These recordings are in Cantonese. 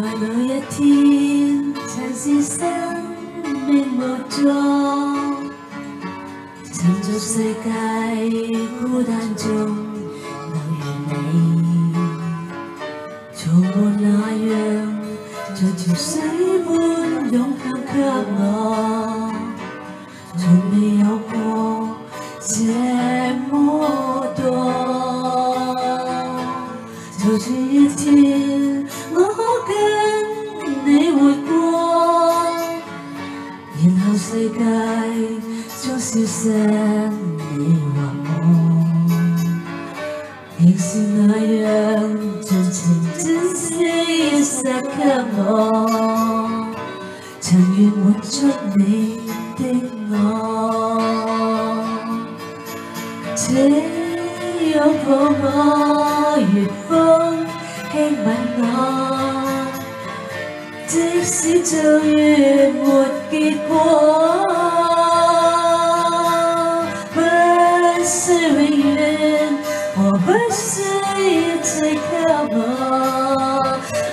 在某一天，曾是生命無助，沉着世界孤單中留住你，從沒那樣像潮水般湧向給我，從未有過這麼多。就算一天我可跟你活過，然後世界中消失你或我，仍是那樣盡情珍惜一剎給我，曾願滿足你的我，這擁抱我，月風輕吻我，即使做月沒結果，不需永遠，我不需一切給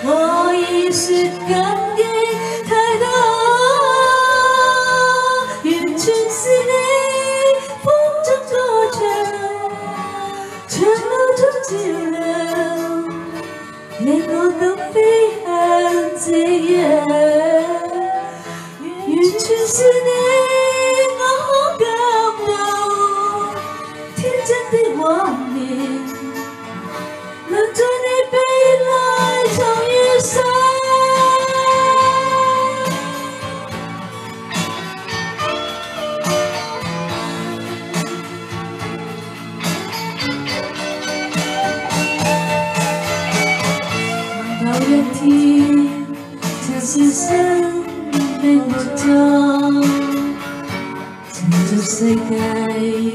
我已說感激太多，完全是你風中歌唱，長路中照亮，令我敢飛向夕陽，完全是你我可感到天真的畫面，能在你臂內重遇上。某一天，曾是生命無助，沉着世界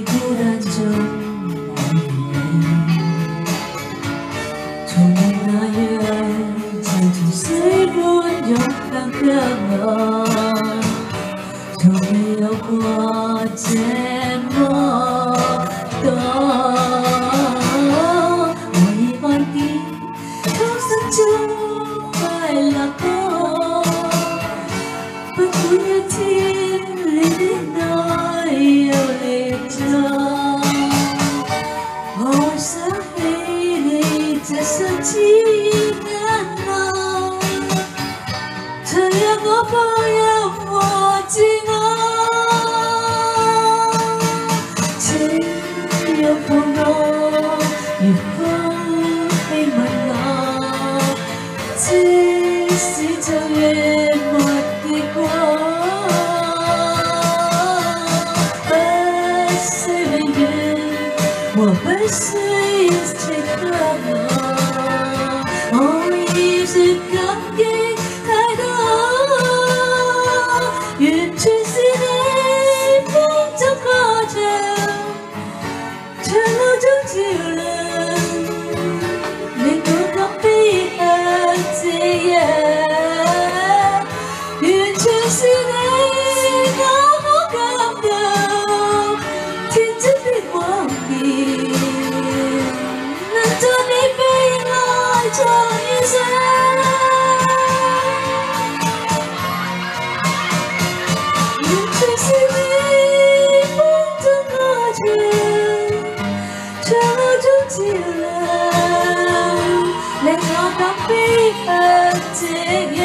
孤單中留住你，從沒那樣像潮水般湧向給我，從未有過這麼多。我已看見衷心中快樂歌，不管一天你的愛又離咗，我會想起你這雙刺眼淚，曾讓我抱入和自我，請擁抱我，月風輕吻我，即使做月沒結果，不需永遠，我不需一切給我已說感激太多，完全是你風中歌唱，長路中照亮，令我敢飛向夕陽，完全是你我可感到天真的畫面，能在你臂內重遇上。完全是你風中歌唱，長路中照亮，令我敢飛向夕陽。